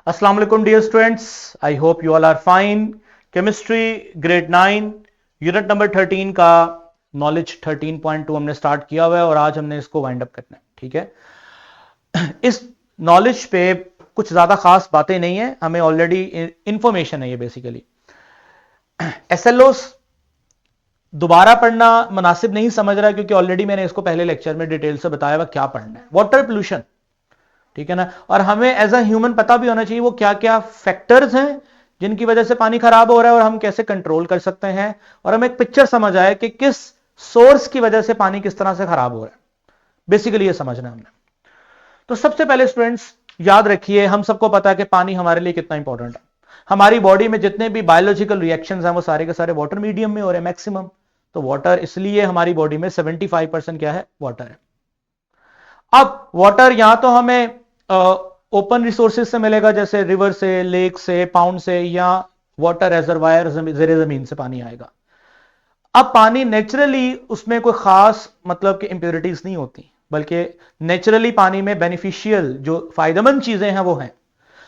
अस्सलाम वालेकुम dear students, I hope you all are fine. Chemistry grade 9 unit number 13 का knowledge 13.2 हमने start किया हुआ है और आज हमने इसको वाइंड अप करना है। ठीक है, इस नॉलेज पे कुछ ज्यादा खास बातें नहीं है, हमें ऑलरेडी इंफॉर्मेशन है। ये बेसिकली एसएलओस दोबारा पढ़ना मुनासिब नहीं समझ रहा, क्योंकि ऑलरेडी मैंने इसको पहले लेक्चर में डिटेल से बताया हुआ क्या पढ़ना है। वाटर पोल्यूशन, ठीक है ना, और हमें एज अ ह्यूमन पता भी होना चाहिए वो क्या क्या फैक्टर्स हैं जिनकी वजह से पानी खराब हो रहा है और हम कैसे कंट्रोल कर सकते हैं, और हमें एक पिक्चर समझ आए कि किस सोर्स की वजह से पानी किस तरह से खराब हो रहा है। बेसिकली ये समझना है हमने। तो सबसे पहले स्टूडेंट्स याद रखिए, हम सबको पता है कि पानी हमारे लिए कितना इंपॉर्टेंट है। हमारी बॉडी में जितने भी बायोलॉजिकल रिएक्शंस हैं वो सारे के सारे वाटर मीडियम में हो रहे हैं मैक्सिमम। तो वाटर, इसलिए हमारी बॉडी में 75% क्या है, वाटर है। अब वाटर यहां तो हमें ओपन रिसोर्सेज से मिलेगा, जैसे रिवर से, लेक से, पाउंड से, या वाटर रेजरवायर जेरे जमीन से पानी आएगा। अब पानी नेचुरली उसमें कोई खास मतलब कि इंप्योरिटीज नहीं होती, बल्कि नेचुरली पानी में बेनिफिशियल जो फायदेमंद चीजें हैं वो हैं।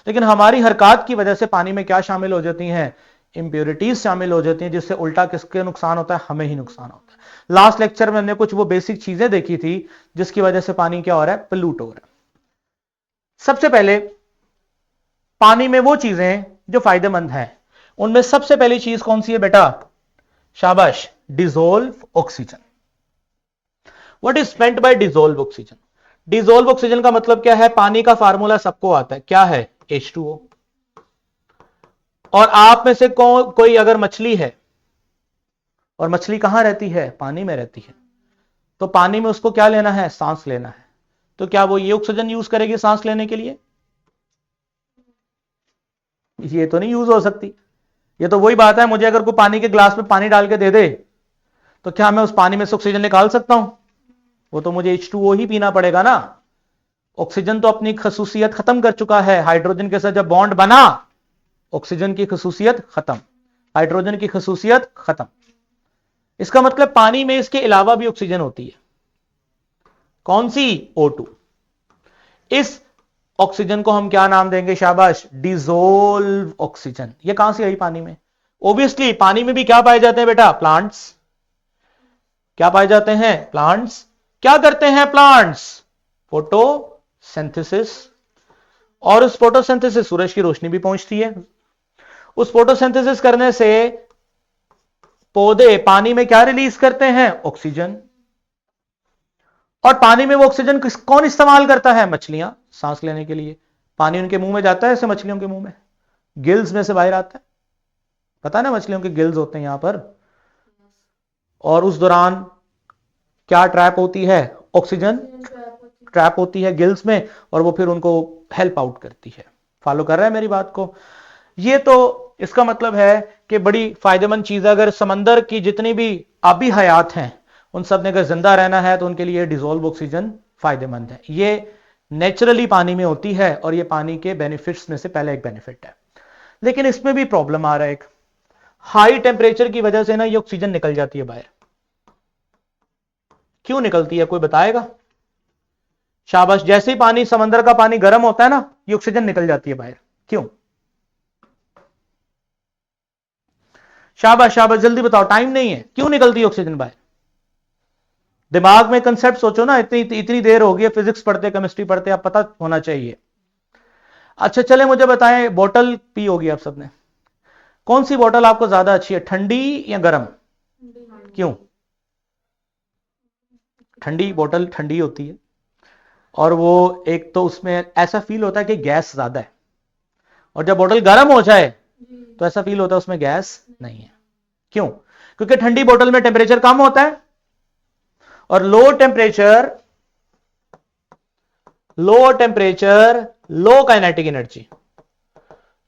लेकिन हमारी हरकत की वजह से पानी में क्या शामिल हो जाती हैं, इंप्योरिटीज शामिल हो जाती हैं, जिससे उल्टा किसके नुकसान होता है, हमें ही नुकसान होता है। लास्ट लेक्चर में हमने कुछ वो बेसिक चीजें देखी थी जिसकी वजह से पानी क्या हो रहा है, पोल्यूट हो रहा है। सबसे पहले पानी में वो चीजें जो फायदेमंद हैं, उनमें सबसे पहली चीज कौन सी है बेटा, शाबाश, dissolve oxygen. What is meant by dissolve oxygen? Dissolve oxygen का मतलब क्या है? पानी का फार्मूला सबको आता है, क्या है, H2O। और आप में से कोई अगर मछली है, और मछली कहां रहती है, पानी में रहती है, तो पानी में उसको क्या लेना है, सांस लेना है। तो क्या वो ये ऑक्सीजन यूज करेगी सांस लेने के लिए? ये तो नहीं यूज हो सकती। ये तो वही बात है, मुझे अगर कोई पानी के ग्लास में पानी डाल के दे दे तो क्या मैं उस पानी में से ऑक्सीजन निकाल सकता हूं? वो तो मुझे H2O ही पीना पड़ेगा ना। ऑक्सीजन तो अपनी खसूसियत खत्म कर चुका है। हाइड्रोजन के साथ जब बॉन्ड बना, ऑक्सीजन की खसूसियत खत्म, हाइड्रोजन की खसूसियत खत्म। इसका मतलब पानी में इसके अलावा भी ऑक्सीजन होती है। कौन सी? O2। इस ऑक्सीजन को हम क्या नाम देंगे, शाबाश, डिजोल्व ऑक्सीजन। ये कहां से आई पानी में? ऑब्वियसली पानी में भी क्या पाए जाते हैं बेटा, प्लांट्स। क्या पाए जाते हैं, प्लांट्स। क्या करते हैं प्लांट्स? फोटोसिंथेसिस। और उस फोटोसिंथेसिस, सूरज की रोशनी भी पहुंचती है। उस फोटोसिंथेसिस करने से पौधे पानी में क्या रिलीज करते हैं, ऑक्सीजन। और पानी में वो ऑक्सीजन कौन इस्तेमाल करता है, मछलियां, सांस लेने के लिए। पानी उनके मुंह में जाता है, ऐसे मछलियों के मुंह में गिल्स में से बाहर आता है। पता है ना, मछलियों के गिल्स होते हैं यहां पर। और उस दौरान क्या ट्रैप होती है, ऑक्सीजन ट्रैप होती है गिल्स में, और वो फिर उनको हेल्प आउट करती है। फॉलो कर रहा है मेरी बात को? ये तो इसका मतलब है कि बड़ी फायदेमंद चीज है। अगर समंदर की जितनी भी आबी हयात हैं, उन सब ने अगर जिंदा रहना है तो उनके लिए डिजोल्व ऑक्सीजन फायदेमंद है। ये नेचुरली पानी में होती है और ये पानी के बेनिफिट्स में से पहले एक बेनिफिट है। लेकिन इसमें भी प्रॉब्लम आ रहा है एक, हाई टेम्परेचर की वजह से ना ये ऑक्सीजन निकल जाती है बाहर। क्यों निकलती है, कोई बताएगा? शाबाश, जैसे ही पानी, समंदर का पानी गर्म होता है ना, ये ऑक्सीजन निकल जाती है बाहर। क्यों? शाबाश शाबाश, जल्दी बताओ, टाइम नहीं है। क्यों निकलती है ऑक्सीजन बाहर? दिमाग में कंसेप्ट सोचो ना, इतनी देर हो गई फिजिक्स पढ़ते, केमिस्ट्री पढ़ते, अब पता होना चाहिए। अच्छा चले मुझे बताएं, बोतल पी होगी आप सबने, कौन सी बोतल आपको ज्यादा अच्छी है, ठंडी या गर्म? क्यों? ठंडी बोतल ठंडी होती है, और वो एक तो उसमें ऐसा फील होता है कि गैस ज्यादा है। और जब बोतल गर्म हो जाए तो ऐसा फील होता है उसमें गैस नहीं है। क्यों? क्योंकि ठंडी बोतल में टेम्परेचर कम होता है, और low temperature low kinetic energy,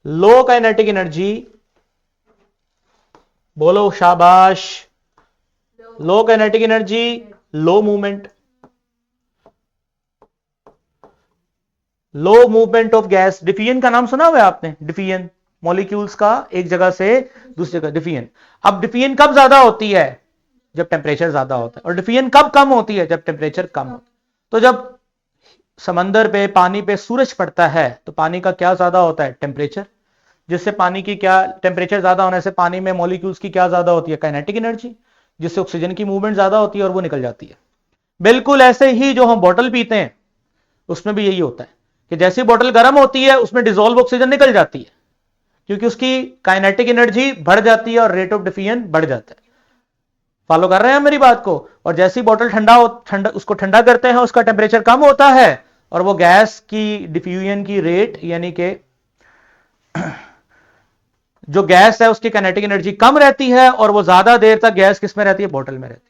low kinetic energy, बोलो शाबाश, low kinetic energy, low movement, low movement of gas. डिफियन का नाम सुना हुआ है आपने? डिफियन, मॉलिक्यूल्स का एक जगह से दूसरी जगह, डिफियन। अब डिफियन कब ज्यादा होती है, जब टेम्परेचर ज्यादा होता है। और डिफियन कब कम होती है, जब टेम्परेचर कम होता है। तो जब समंदर पे, पानी पे सूरज पड़ता है तो पानी का क्या ज्यादा होता है, टेम्परेचर। जिससे पानी की क्या, टेम्परेचर ज्यादा होने से पानी में मॉलिक्यूल्स की क्या ज्यादा होती है, काइनेटिक एनर्जी, जिससे ऑक्सीजन की मूवमेंट ज्यादा होती है और वो निकल जाती है। बिल्कुल ऐसे ही जो हम बोतल पीते हैं उसमें भी यही होता है कि जैसी बोतल गर्म होती है उसमें डिसॉल्व ऑक्सीजन निकल जाती है, क्योंकि उसकी काइनेटिक एनर्जी बढ़ जाती है और रेट ऑफ डिफ्यूजन बढ़ जाता है। फॉलो कर रहे हैं मेरी बात को। और जैसी बोतल ठंडा उसको ठंडा करते हैं, उसका टेम्परेचर कम होता है और वो गैस की डिफ्यूजन की रेट, यानी कि जो गैस है उसकी काइनेटिक एनर्जी कम रहती है और वो ज्यादा देर तक गैस किस में रहती है, बोतल में रहती है।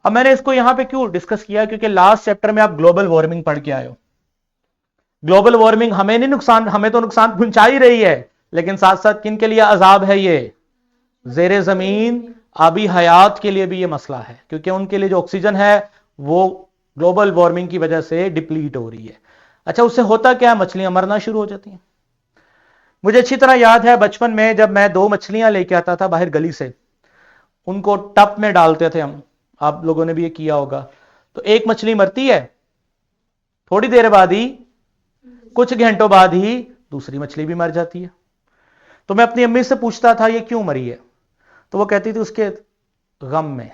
अब मैंने इसको यहां पे क्यों डिस्कस किया, क्योंकि लास्ट चैप्टर में आप ग्लोबल वार्मिंग पढ़ के आए हो। ग्लोबल वार्मिंग हमें नहीं नुकसान, हमें तो नुकसान पहुंचा ही रही है, लेकिन साथ साथ किन के लिए अजाब है, ये जेरे जमीन आबी हयात के लिए भी ये मसला है, क्योंकि उनके लिए जो ऑक्सीजन है वो ग्लोबल वार्मिंग की वजह से डिप्लीट हो रही है। अच्छा, उससे होता क्या, मछलियां मरना शुरू हो जाती हैं। मुझे अच्छी तरह याद है बचपन में जब मैं 2 मछलियां लेके आता था बाहर गली से, उनको टब में डालते थे हम, आप लोगों ने भी ये किया होगा। तो एक मछली मरती है, थोड़ी देर बाद ही, कुछ घंटों बाद ही दूसरी मछली भी मर जाती है। तो मैं अपनी अम्मी से पूछता था ये क्यों मरी है, तो वो कहती थी उसके गम में,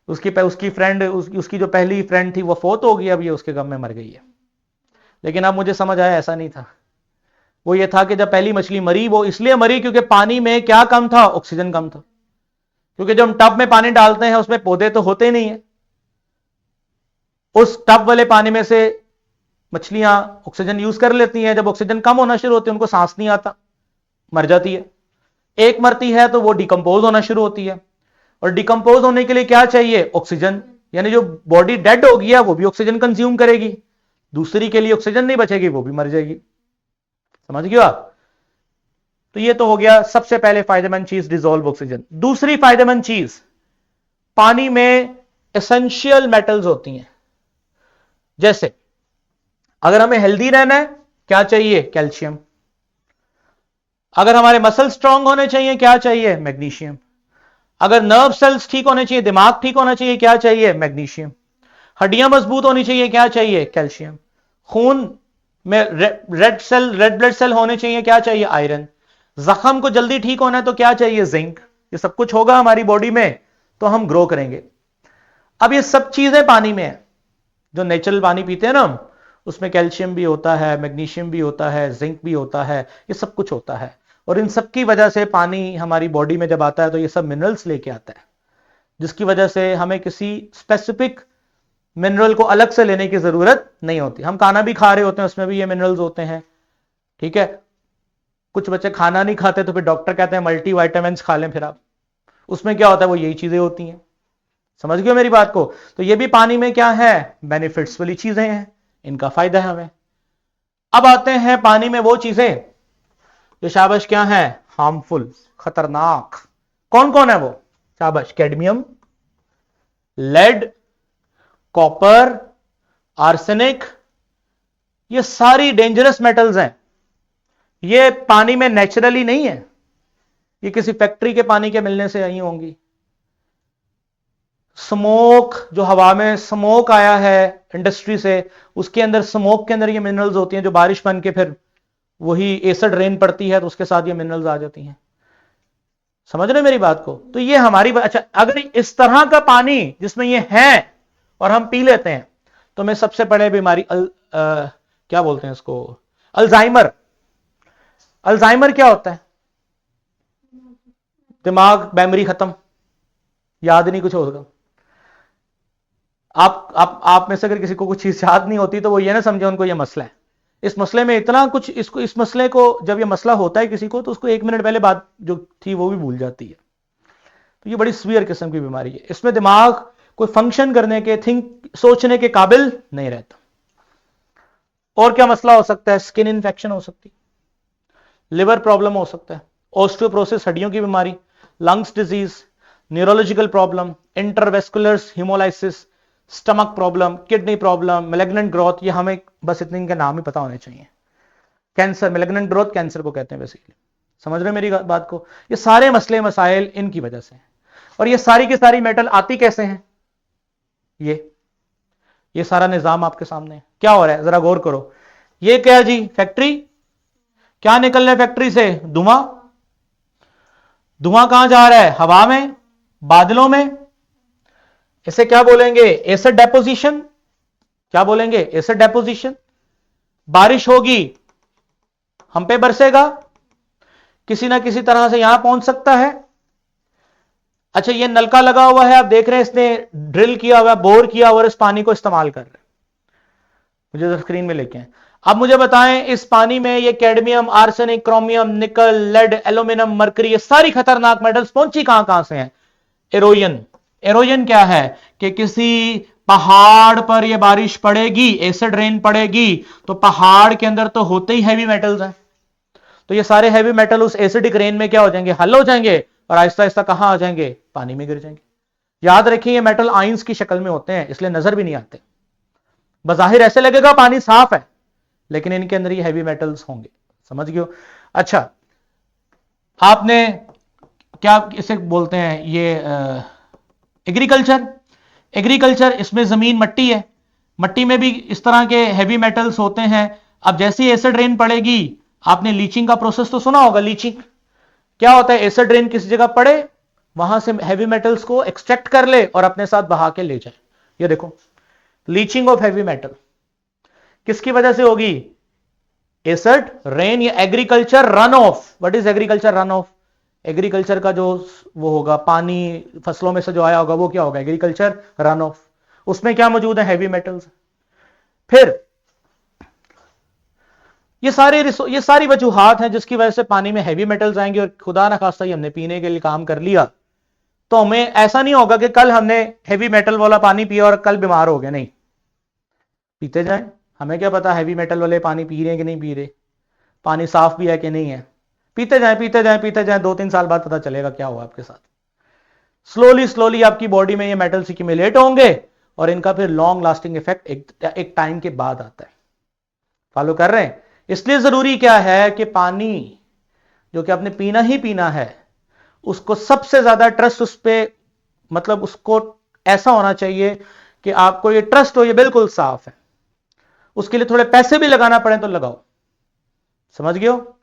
उसकी फ्रेंड, उसकी जो पहली फ्रेंड थी वो फोत हो गई, अब ये उसके गम में मर गई है। लेकिन अब मुझे समझ आया ऐसा नहीं था। वो ये था कि जब पहली मछली मरी वो इसलिए मरी क्योंकि पानी में क्या कम था, ऑक्सीजन कम था। क्योंकि जब हम टब में पानी डालते हैं उसमें पौधे तो होते नहीं है, उस टब वाले पानी में से मछलियां ऑक्सीजन यूज कर लेती हैं। जब ऑक्सीजन कम होना शुरू होती है उनको सांस नहीं आता, मर जाती है। एक मरती है तो वो डिकम्पोज होना शुरू होती है, और डिकम्पोज होने के लिए क्या चाहिए, ऑक्सीजन। यानी जो बॉडी डेड हो गया वो भी ऑक्सीजन कंज्यूम करेगी, दूसरी के लिए ऑक्सीजन नहीं बचेगी, वो भी मर जाएगी। समझ गए आप। तो ये तो हो गया सबसे पहले फायदेमंद चीज, डिसॉल्व ऑक्सीजन। दूसरी फायदेमंद चीज, पानी में एसेंशियल मेटल्स होती हैं। जैसे अगर हमें हेल्दी रहना है क्या चाहिए, कैल्शियम। अगर हमारे मसल स्ट्रांग होने चाहिए क्या चाहिए, मैग्नीशियम। अगर नर्व सेल्स ठीक होने चाहिए, दिमाग ठीक होना चाहिए, क्या चाहिए, मैग्नीशियम। हड्डियां मजबूत होनी चाहिए, क्या चाहिए, कैल्शियम। खून में रेड ब्लड सेल होने चाहिए, क्या चाहिए, आयरन। जख्म को जल्दी ठीक होना है तो क्या चाहिए, जिंक। ये सब कुछ होगा हमारी बॉडी में तो हम ग्रो करेंगे। अब ये सब चीजें पानी में है, जो नेचुरल पानी पीते हैं ना हम, उसमें कैल्शियम भी होता है, मैग्नीशियम भी होता है, जिंक भी होता है, ये सब कुछ होता है। और इन सब की वजह से पानी हमारी बॉडी में जब आता है तो ये सब मिनरल्स लेके आता है, जिसकी वजह से हमें किसी स्पेसिफिक मिनरल को अलग से लेने की जरूरत नहीं होती। हम खाना भी खा रहे होते हैं उसमें भी ये मिनरल्स होते हैं, ठीक है। कुछ बच्चे खाना नहीं खाते तो फिर डॉक्टर कहते हैं मल्टी वाइटामिन्स खा लें, फिर आप, उसमें क्या होता है, वो यही चीजें होती हैं। समझ गए मेरी बात को। तो ये भी पानी में क्या है, बेनिफिट्स वाली चीजें हैं, इनका फायदा है हमें। अब आते हैं पानी में वो चीजें जो शाबाश क्या है, हार्मफुल, खतरनाक। कौन कौन है वो, शाबाश, कैडमियम, लेड, कॉपर, आर्सेनिक, ये सारी डेंजरस मेटल्स हैं। ये पानी में नेचुरली नहीं है, ये किसी फैक्ट्री के पानी के मिलने से आई होंगी। स्मोक, जो हवा में स्मोक आया है इंडस्ट्री से, उसके अंदर स्मोक के अंदर ये मिनरल्स होती हैं जो बारिश बन के फिर वही एसिड रेन पड़ती है तो उसके साथ ये मिनरल्स आ जाती हैं। समझ रहे मेरी बात को। तो ये हमारी अच्छा, अगर इस तरह का पानी जिसमें ये है और हम पी लेते हैं तो हमें सबसे बड़े बीमारी क्या बोलते हैं इसको, अल्जाइमर। अल्जाइमर क्या होता है, दिमाग मेमोरी खत्म, याद नहीं कुछ होगा। आप में से अगर किसी को कुछ चीज याद नहीं होती तो वो ये ना समझे उनको ये मसला है। इस मसले में इतना कुछ, इस मसले को जब ये मसला होता है किसी को तो उसको 1 मिनट पहले बात जो थी वो भी भूल जाती है। तो ये बड़ी सीवियर किस्म की बीमारी है, इसमें दिमाग कोई फंक्शन करने के, सोचने के काबिल नहीं रहता। और क्या मसला हो सकता है, स्किन इंफेक्शन हो सकती, लिवर प्रॉब्लम हो सकता है, ऑस्टियोपोरोसिस हड्डियों की बीमारी, lungs disease, neurological problem, intervascular hemolysis, stomach problem, kidney problem, malignant growth. ये हमें बस इतने इनके नाम ही पता होने चाहिए। कैंसर, मैलिग्नेंट ग्रोथ कैंसर को कहते हैं बेसिकली। समझ रहे मेरी बात को। ये सारे मसले मसाइल इनकी वजह से हैं। और ये सारी की सारी मेटल आती कैसे हैं, ये सारा निजाम आपके सामने है। क्या हो रहा है, जरा गौर करो। ये क्या है जी, फैक्ट्री। क्या निकल रहा है फैक्ट्री से, धुआं। धुआं कहां जा रहा है, हवा में, बादलों में। इसे क्या बोलेंगे, एसिड डेपोजिशन। क्या बोलेंगे, एसिड डेपोजिशन। बारिश होगी, हम पे बरसेगा, किसी ना किसी तरह से यहां पहुंच सकता है। अच्छा, ये नलका लगा हुआ है, आप देख रहे हैं इसने ड्रिल किया हुआ, बोर किया हुआ, इस पानी को इस्तेमाल कर रहे हैं। मुझे तो स्क्रीन में लेके हैं। अब मुझे बताएं, इस पानी में ये कैडमियम, आर्सेनिक, क्रोमियम, निकल, लेड, एल्यूमिनियम, मरकरी, ये सारी खतरनाक मेटल्स पहुंची कहां कहां से हैं, एरोजन। एरोजन क्या है कि किसी पहाड़ पर ये बारिश पड़ेगी, एसिड रेन पड़ेगी, तो पहाड़ के अंदर तो होते ही हैवी मेटल्स हैं, तो ये सारे हैवी मेटल उस एसिडिक रेन में क्या हो जाएंगे, हल हो जाएंगे, और आहिस्ता आहिस्ता कहां आ जाएंगे, पानी में गिर जाएंगे। याद रखिए, ये मेटल आयंस की शक्ल में होते हैं, इसलिए नजर भी नहीं आते। बज़ाहिर ऐसे लगेगा पानी साफ है, लेकिन इनके अंदर ये हैवी मेटल्स होंगे। समझ गए। अच्छा, आपने क्या इसे बोलते हैं, ये एग्रीकल्चर। एग्रीकल्चर, इसमें जमीन मट्टी है, मट्टी में भी इस तरह के हैवी मेटल्स होते हैं। अब जैसी एसिड रेन पड़ेगी, आपने लीचिंग का प्रोसेस तो सुना होगा। लीचिंग क्या होता है, एसिड रेन किसी जगह पड़े, वहां से हैवी मेटल्स को एक्सट्रैक्ट कर ले और अपने साथ बहा के ले जाए। ये देखो, लीचिंग ऑफ हैवी मेटल किसकी वजह से होगी, एसिड रेन या agriculture run of. What is agriculture run of, agriculture का जो वो होगा, पानी फसलों में से जो आया होगा, वो क्या होगा, एग्रीकल्चर रन ऑफ। उसमें क्या मौजूद है, हैवी मेटल्स। फिर ये सारी वजूहात हैं जिसकी वजह से पानी में हैवी मेटल्स आएंगे, और खुदा ना खास्ता ही हमने पीने के लिए काम कर लिया, तो हमें ऐसा नहीं होगा कि कल हमने हैवी मेटल वाला पानी पिया और कल बीमार हो गए। नहीं, पीते जाएं। हमें क्या पता हैवी मेटल वाले पानी पी रहे हैं कि नहीं पी रहे, पानी साफ भी है कि नहीं है। पीते जाएं, पीते जाएं, पीते जाएं, 2-3 साल बाद पता चलेगा क्या हुआ आपके साथ। स्लोली स्लोली आपकी बॉडी में ये मेटल्स एक्यूमुलेट होंगे, और इनका फिर लॉन्ग लास्टिंग इफेक्ट एक टाइम के बाद आता है। फॉलो कर रहे हैं। इसलिए जरूरी क्या है कि पानी जो कि आपने पीना ही पीना है, उसको सबसे ज्यादा ट्रस्ट उस पर, मतलब उसको ऐसा होना चाहिए कि आपको ये ट्रस्ट हो, ये बिल्कुल साफ है। उसके लिए थोड़े पैसे भी लगाना पड़े तो लगाओ। समझ गए हो।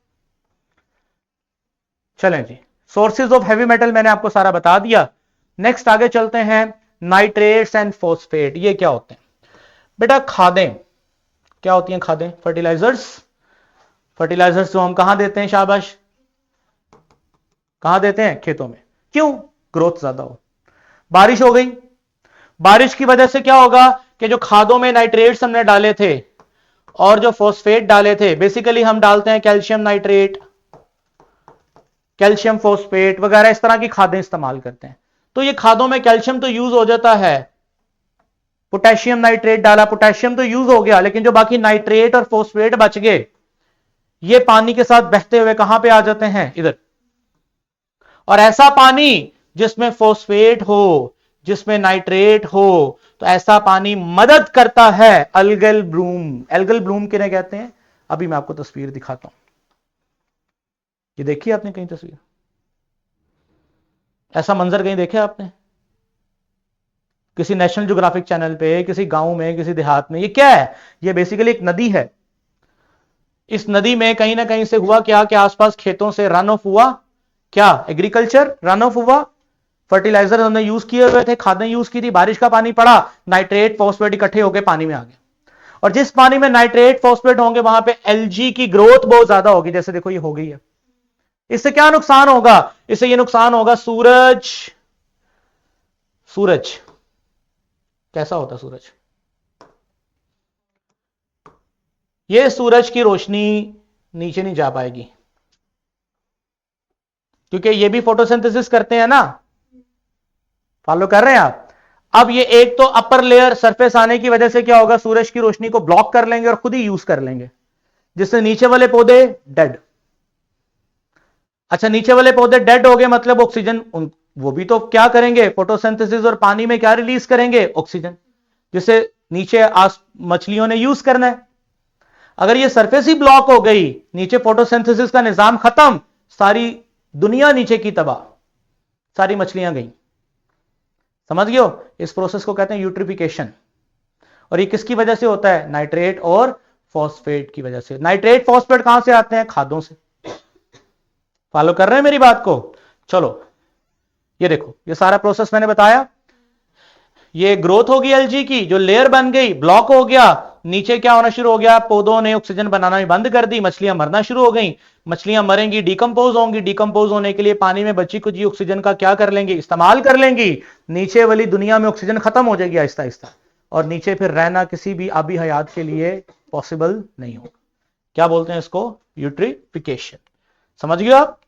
चलें जी, सोर्सेज ऑफ हैवी मेटल मैंने आपको सारा बता दिया। नेक्स्ट आगे चलते हैं, नाइट्रेट्स एंड फॉस्फेट। ये क्या होते हैं बेटा, खादें। क्या होती हैं खादें, फर्टिलाइजर्स। फर्टिलाइजर्स जो हम कहां देते हैं, शाबाश, कहां देते हैं, खेतों में। क्यों, ग्रोथ ज्यादा हो। बारिश हो गई, बारिश की वजह से क्या होगा कि जो खादों में नाइट्रेट्स हमने डाले थे और जो फॉस्फेट डाले थे, बेसिकली हम डालते हैं कैल्शियम नाइट्रेट, कैल्शियम फॉस्फेट वगैरह, इस तरह की खादें इस्तेमाल करते हैं। तो ये खादों में कैल्शियम तो यूज हो जाता है, पोटेशियम नाइट्रेट डाला, पोटेशियम तो यूज हो गया, लेकिन जो बाकी नाइट्रेट और फॉस्फेट बच गए, ये पानी के साथ बहते हुए कहां पे आ जाते हैं, इधर। और ऐसा पानी जिसमें फॉस्फेट हो, जिसमें नाइट्रेट हो, तो ऐसा पानी मदद करता है अल्गल ब्लूम। एल्गल ब्लूम किन्हें कहते हैं, अभी मैं आपको तस्वीर दिखाता हूं। ये देखिए आपने कहीं तस्वीर, ऐसा मंजर कहीं देखा आपने, किसी नेशनल ज्योग्राफिक चैनल पे, किसी गांव में, किसी देहात में। ये क्या है, ये बेसिकली एक नदी है। इस नदी में कहीं ना कहीं से हुआ क्या कि आसपास खेतों से रन ऑफ हुआ, क्या, एग्रीकल्चर रन ऑफ हुआ, फर्टिलाइजर हमने यूज किए हुए थे, खादें यूज की थी, बारिश का पानी पड़ा, नाइट्रेट फॉस्फेट इकट्ठे होकर पानी में आ गए। और जिस पानी में नाइट्रेट फॉस्फेट होंगे, वहां पे एलजी की ग्रोथ बहुत ज्यादा होगी, जैसे देखो ये हो गई है। इससे क्या नुकसान होगा, इससे ये नुकसान होगा, सूरज, सूरज कैसा होता सूरज, ये सूरज की रोशनी नीचे नहीं जा पाएगी, क्योंकि ये भी फोटोसिंथेसिस करते हैं ना। फॉलो कर रहे हैं आप। अब ये एक तो अपर लेयर सरफेस आने की वजह से क्या होगा, सूरज की रोशनी को ब्लॉक कर लेंगे और खुद ही यूज कर लेंगे, जिससे नीचे वाले पौधे डेड। अच्छा, नीचे वाले पौधे डेड हो गए, मतलब ऑक्सीजन, वो भी तो क्या करेंगे, फोटोसिंथेसिस, और पानी में क्या रिलीज करेंगे, ऑक्सीजन, जिसे नीचे मछलियों ने यूज करना है। अगर ये सरफेस ही ब्लॉक हो गई, नीचे फोटोसिंथेसिस का निजाम खत्म, सारी दुनिया नीचे की तबाह, सारी मछलियां गई। समझ गए हो, इस प्रोसेस को कहते हैं यूट्रिफिकेशन। और ये किसकी वजह से होता है? नाइट्रेट और फॉस्फेट की वजह से। नाइट्रेट फॉस्फेट कहां से आते हैं? खादों से। फॉलो कर रहे हैं मेरी बात को? चलो ये देखो, ये सारा प्रोसेस मैंने बताया। ये ग्रोथ होगी एलजी की, जो लेयर बन गई, ब्लॉक हो गया, नीचे क्या होना शुरू हो गया? पौधों ने ऑक्सीजन बनाना भी बंद कर दी, मछलियां मरना शुरू हो गई। मछलियां मरेंगी, डिकम्पोज होंगी, डिकम्पोज होने के लिए पानी में बची कुछ ऑक्सीजन का क्या कर लेंगी? इस्तेमाल कर लेंगी। नीचे वाली दुनिया में ऑक्सीजन खत्म हो जाएगी आहिस्ता आहिस्ता, और नीचे फिर रहना किसी भी आबी हयात के लिए पॉसिबल नहीं होगा। क्या बोलते हैं इसको? यूट्रिफिकेशन। समझ गए आप?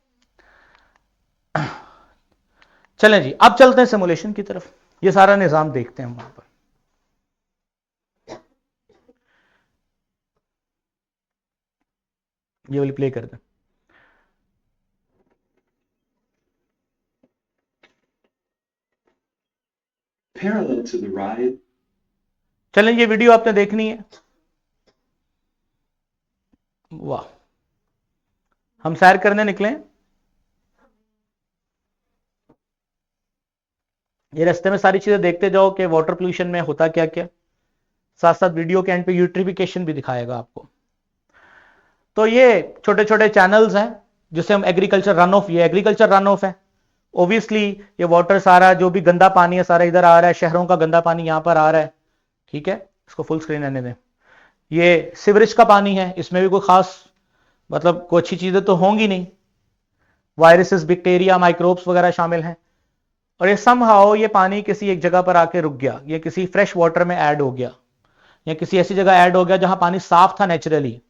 चलें जी, अब चलते हैं सिमुलेशन की तरफ। ये सारा निजाम देखते हैं हम वहां पर। ये वाली प्ले कर दें। Parallel to the ride. चलें, ये वीडियो आपने देखनी है। वाह, हम सैर करने निकले। ये रास्ते में सारी चीजें देखते जाओ कि वाटर पोल्यूशन में होता क्या क्या। साथ साथ वीडियो के एंड पे यूट्रिफिकेशन भी दिखाएगा आपको। तो ये छोटे छोटे चैनल्स हैं जिसे हम एग्रीकल्चर रन ऑफ, ये एग्रीकल्चर रन ऑफ है। ओब्वियसली ये वाटर सारा जो भी गंदा पानी है सारा इधर आ रहा है, शहरों का गंदा पानी यहां पर आ रहा है। ठीक है, इसको फुल स्क्रीन रहने दें। ये सिवरेज का पानी है, इसमें भी कोई खास मतलब कोई अच्छी चीजें तो होंगी नहीं, वायरसेस, बैक्टीरिया, माइक्रोब्स वगैरह शामिल हैं। और ये समहाउ ये पानी किसी एक जगह पर आके रुक गया, ये किसी फ्रेश वाटर में ऐड हो गया, या किसी ऐसी जगह ऐड हो गया जहां पानी साफ था नेचुरली।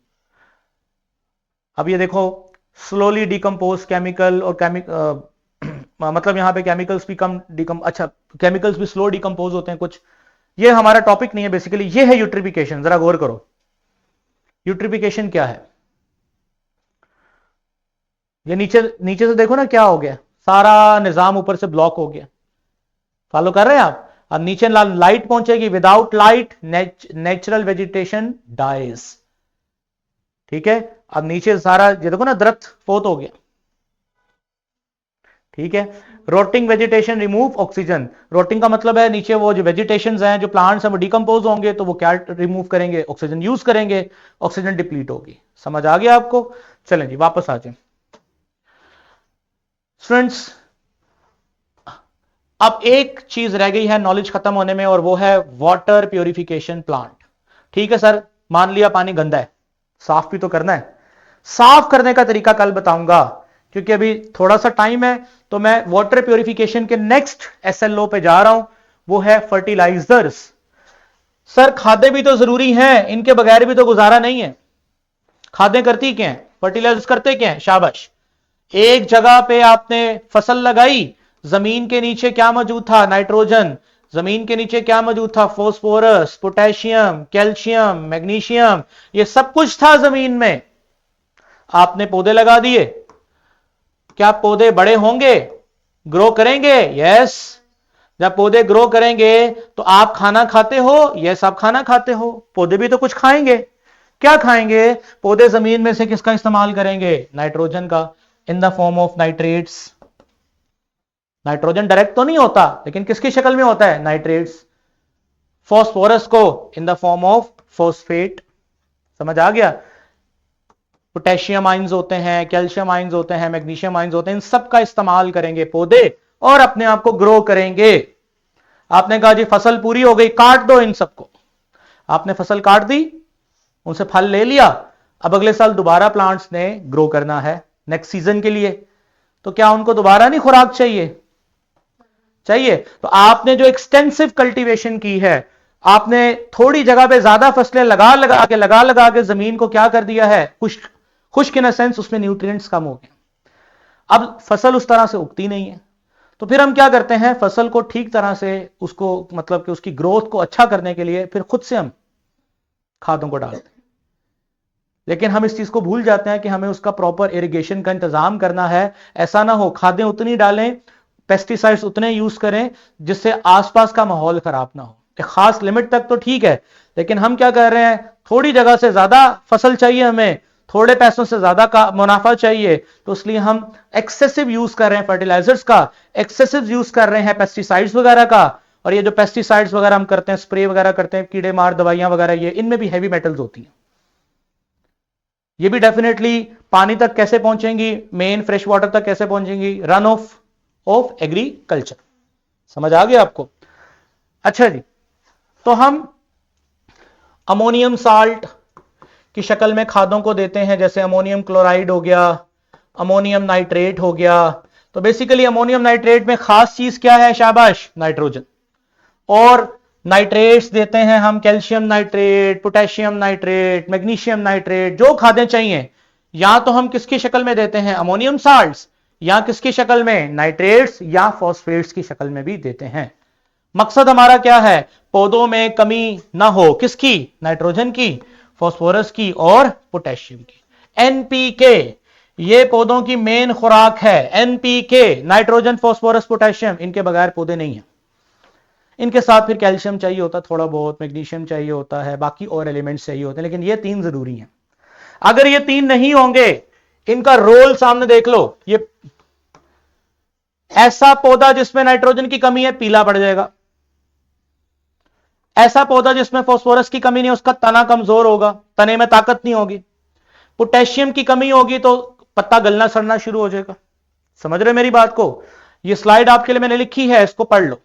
अब ये देखो, स्लोली डिकम्पोज केमिकल और मतलब यहां पे केमिकल्स भी अच्छा, केमिकल्स भी स्लो डिकम्पोज होते हैं कुछ। ये हमारा टॉपिक नहीं है बेसिकली, ये है यूट्रिफिकेशन। जरा गौर करो, यूट्रिफिकेशन क्या है। ये नीचे नीचे से देखो ना क्या हो गया, सारा निजाम ऊपर से ब्लॉक हो गया। फॉलो कर रहे हैं आप? अब नीचे लाइट पहुंचेगी, without light natural vegetation dies. ठीक है, अब नीचे सारा ये देखो ना, दरख्त फोत हो गया। ठीक है, रोटिंग वेजिटेशन रिमूव ऑक्सीजन। रोटिंग का मतलब है नीचे वो जो वेजिटेशन हैं, जो प्लांट्स हैं, वो डिकम्पोज होंगे तो वो क्या रिमूव करेंगे? ऑक्सीजन यूज करेंगे, ऑक्सीजन डिप्लीट होगी। समझ आ गया आपको? चलें जी, वापस आ जाए स्टूडेंट्स। अब एक चीज रह गई है नॉलेज खत्म होने में, और वो है वाटर प्योरिफिकेशन प्लांट। ठीक है सर, मान लिया पानी गंदा है, साफ भी तो करना है। साफ करने का तरीका कल बताऊंगा, क्योंकि अभी थोड़ा सा टाइम है। तो मैं वाटर प्योरिफिकेशन के नेक्स्ट एसएलओ पे जा रहा हूं, वो है फर्टिलाइजर्स। सर खादें भी तो जरूरी हैं, इनके बगैर भी तो गुजारा नहीं है। खादें करती क्या है? फर्टिलाइजर्स करते क्या है? शाबाश। एक जगह पे आपने फसल लगाई, जमीन के नीचे क्या मौजूद था? नाइट्रोजन। जमीन के नीचे क्या मौजूद था? फॉस्फोरस, पोटेशियम, कैल्शियम, मैग्नीशियम, ये सब कुछ था जमीन में। आपने पौधे लगा दिए, क्या पौधे बड़े होंगे, ग्रो करेंगे? यस। जब पौधे ग्रो करेंगे तो आप खाना खाते हो? यस, आप खाना खाते हो। पौधे भी तो कुछ खाएंगे। क्या खाएंगे? पौधे जमीन में से किसका इस्तेमाल करेंगे? नाइट्रोजन का, in the form of nitrates. Nitrogen direct तो नहीं होता, लेकिन किसकी शक्ल में होता है? नाइट्रेट्स। फॉस्फोरस को in the form of phosphate. समझ आ गया? पोटेशियम आइंस होते हैं, कैल्शियम आइंस होते हैं, मैग्नीशियम आइंस होते हैं, इन सब का इस्तेमाल करेंगे पौधे और अपने आप को ग्रो करेंगे। आपने कहा जी फसल पूरी हो गई, काट दो इन सबको। आपने फसल काट दी, उनसे फल ले लिया। अब अगले साल दोबारा प्लांट्स ने ग्रो करना है नेक्स्ट सीजन के लिए, तो क्या उनको दोबारा नहीं खुराक चाहिए? चाहिए। तो आपने जो एक्सटेंसिव कल्टीवेशन की है, आपने थोड़ी जगह पे ज्यादा फसलें लगा लगा के जमीन को क्या कर दिया है? खुश्क। खुश्क इन सेंस उसमें न्यूट्रिएंट्स कम हो गए। अब फसल उस तरह से उगती नहीं है, तो फिर हम क्या करते हैं? फसल को ठीक तरह से उसको मतलब कि उसकी ग्रोथ को अच्छा करने के लिए फिर खुद से हम खादों को डालते हैं। लेकिन हम इस चीज को भूल जाते हैं कि हमें उसका प्रॉपर इरिगेशन का इंतजाम करना है। ऐसा ना हो खादें उतनी डालें, पेस्टिसाइड्स उतने यूज करें जिससे आसपास का माहौल खराब ना हो। एक खास लिमिट तक तो ठीक है, लेकिन हम क्या कर रहे हैं? थोड़ी जगह से ज्यादा फसल चाहिए हमें, थोड़े पैसों से ज्यादा का मुनाफा चाहिए, तो इसलिए हम एक्सेसिव यूज कर रहे हैं फर्टिलाइजर्स का, एक्सेसिव यूज कर रहे हैं पेस्टिसाइड्स वगैरह का, और ये जो पेस्टिसाइड्स वगैरह हम करते हैं, स्प्रे वगैरह करते हैं, कीड़े मार दवाइयां वगैरह, ये इनमें भी हैवी मेटल्स होती हैं। ये भी डेफिनेटली पानी तक कैसे पहुंचेंगी, मेन फ्रेश वाटर तक कैसे पहुंचेंगी, रन ऑफ एग्रीकल्चर। समझ आ गया आपको? अच्छा जी, तो हम अमोनियम साल्ट की शक्ल में खादों को देते हैं, जैसे अमोनियम क्लोराइड हो गया, अमोनियम नाइट्रेट हो गया। तो बेसिकली अमोनियम नाइट्रेट में खास चीज क्या है? शाबाश, नाइट्रोजन। और नाइट्रेट्स देते हैं हम, calcium nitrate, potassium nitrate, magnesium nitrate, जो खादें चाहिए। या तो हम किसकी शक्ल में देते हैं? अमोनियम साल्ट्स, या किसकी शक्ल में? नाइट्रेट्स या फॉस्फेट्स की शक्ल में भी देते हैं। मकसद हमारा क्या है? पौधों में कमी ना हो, किसकी? नाइट्रोजन की, फास्फोरस की और पोटेशियम की। एनपीके ये पौधों की मेन खुराक है। एनपीके, नाइट्रोजन, फास्फोरस, पोटेशियम, इनके बगैर पौधे नहीं है। इनके साथ फिर कैल्शियम चाहिए होता, थोड़ा बहुत मैग्नीशियम चाहिए होता है, बाकी और एलिमेंट्स चाहिए होते हैं, लेकिन ये तीन जरूरी हैं। अगर ये तीन नहीं होंगे, इनका रोल सामने देख लो, ये ऐसा पौधा जिसमें नाइट्रोजन की कमी है, पीला पड़ जाएगा। ऐसा पौधा जिसमें फास्फोरस की कमी नहीं, उसका तना कमजोर होगा, तने में ताकत नहीं होगी। पोटेशियम की कमी होगी तो पत्ता गलना सड़ना शुरू हो जाएगा। समझ रहे मेरी बात को? ये स्लाइड आपके लिए मैंने लिखी है, इसको पढ़ लो।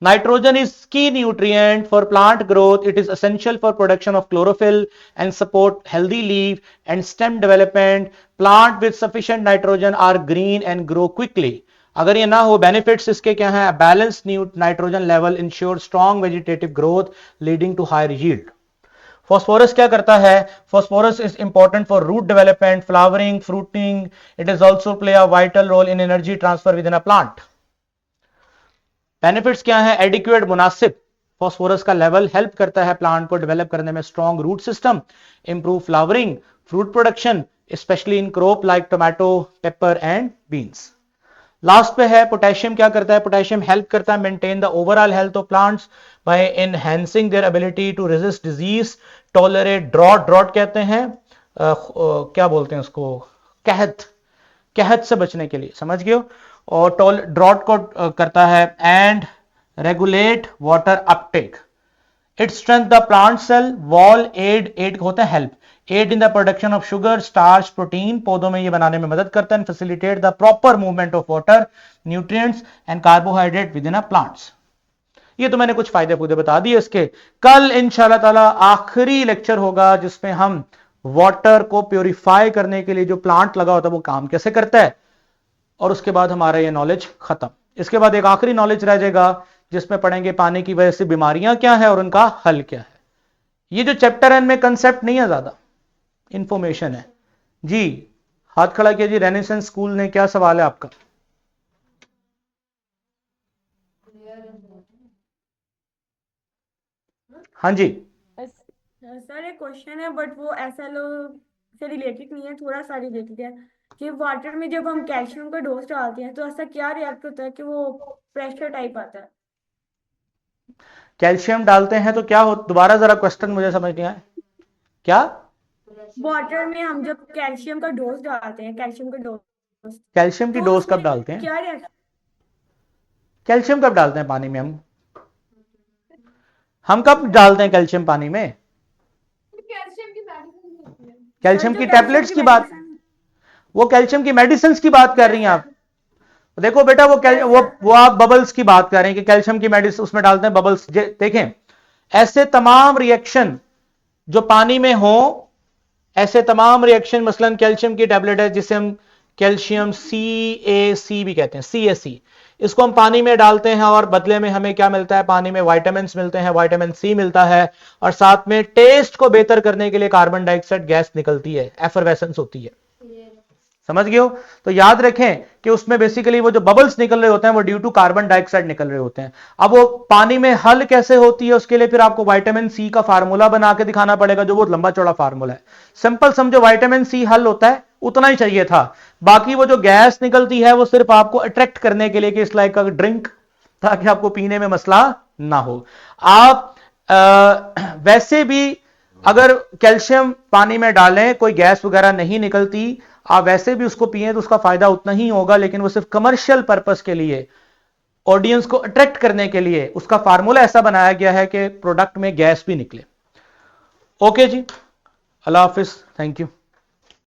Nitrogen is key nutrient for plant growth. It is essential for production of chlorophyll and support healthy leaf and stem development. Plant with sufficient nitrogen are green and grow quickly. अगर ये ना हो, benefits इसके क्या हैं? Balanced nitrogen level ensures strong vegetative growth leading to higher yield. Phosphorus क्या करता है? Phosphorus is important for root development, flowering, fruiting. It is also play a vital role in energy transfer within a plant. Benefits क्या है? Adequate, मुनासिब phosphorus का level help करता है plant को डेवलप करने में, strong root system, improve flowering, fruit production, specially in crop like tomato, pepper and beans. Last पे है पोटेशियम। क्या करता है? पोटेशियम हेल्प करता है maintain the overall health of plants by enhancing their ability to resist disease, tolerate drought. Drought कहते हैं क्या बोलते हैं उसको? कहत, कहत से बचने के लिए, समझ गए? और ड्रॉट को करता है and regulate water uptake. It strength the plant cell wall, aid होता है help, aid in the production of sugar, starch, protein, पौधों में ये बनाने में मदद करता है। Facilitate the proper movement of water, nutrients and carbohydrate within a plants. ये तो मैंने कुछ फायदे फूदे बता दिए इसके। कल इंशाल्लाह ताला आखिरी लेक्चर होगा जिसमें हम वाटर को प्योरीफाई करने के लिए जो प्लांट लगा होता है वो काम कैसे करता है, और उसके बाद हमारा ये नॉलेज खत्म। इसके बाद एक आखिरी नॉलेज रह जाएगा जिसमें पढ़ेंगे पानी की वजह से बीमारियां क्या है और उनका हल क्या है। ये जो चैप्टर है इनमें कंसेप्ट नहीं है, ज्यादा इंफॉर्मेशन है। जी हाथ खड़ा किया जी, रेनेसेंस स्कूल ने क्या सवाल है आपका? हाँ जी सर एक क्वेश्चन है, बट वो ऐसा लोग से रिलेटेड नहीं है, थोड़ा सा रिलेटेड है कि वाटर में जब हम कैल्शियम का डोज डालते हैं तो ऐसा क्या रिएक्ट होता है कि वो प्रेशर टाइप आता है? कैल्शियम डालते हैं तो क्या हो? दोबारा जरा क्वेश्चन मुझे समझ नहीं आया। क्या? वाटर में हम जब कैल्शियम का डोज डालते हैं, कैल्शियम का डोज, कैल्शियम की तो डोज कब उसमें डालते हैं? क्या रिएक्ट? कैल्शियम कब डालते हैं पानी में? हम कब डालते हैं कैल्शियम पानी में? कैल्शियम की टैबलेट्स की बात, वो कैल्शियम की मेडिसिन की बात कर रही हैं आप? देखो बेटा वो आप बबल्स की बात कर रहे हैं कि कैल्शियम की मेडिसिन उसमें डालते हैं बबल्स। देखें, ऐसे तमाम रिएक्शन जो पानी में हो, ऐसे तमाम रिएक्शन, मसलन कैल्शियम की टैबलेट है जिसे हम कैल्शियम CaC भी कहते हैं, CaC, इसको हम पानी में डालते हैं और बदले में हमें क्या मिलता है? पानी में विटामिन मिलते हैं, विटामिन C मिलता है, और साथ में टेस्ट को बेहतर करने के लिए कार्बन डाइऑक्साइड गैस निकलती है, एफरवेसेंस होती है। समझ गए हो? तो याद रखें कि उसमें बेसिकली वो जो बबल्स निकल रहे होते हैं वो ड्यू टू कार्बन डाइऑक्साइड निकल रहे होते हैं। अब वो पानी में हल कैसे होती है, उसके लिए फिर आपको विटामिन C का फार्मूला बना के दिखाना पड़ेगा, जो बहुत लंबा चौड़ा फार्मूला है। सिंपल समझो, विटामिन C हल होता है, उतना ही चाहिए था। बाकी वो जो गैस निकलती है वो सिर्फ आपको अट्रैक्ट करने के लिए कि इस लाइक का ड्रिंक, ताकि आपको पीने में मसला ना हो। आप वैसे भी अगर कैल्शियम पानी में डालें, कोई गैस वगैरह नहीं निकलती, आप वैसे भी उसको पिए तो उसका फायदा उतना ही होगा, लेकिन वो सिर्फ कमर्शियल पर्पस के लिए ऑडियंस को अट्रैक्ट करने के लिए उसका फार्मूला ऐसा बनाया गया है कि प्रोडक्ट में गैस भी निकले। ओके जी, अल्लाह हाफिज, थैंक यू।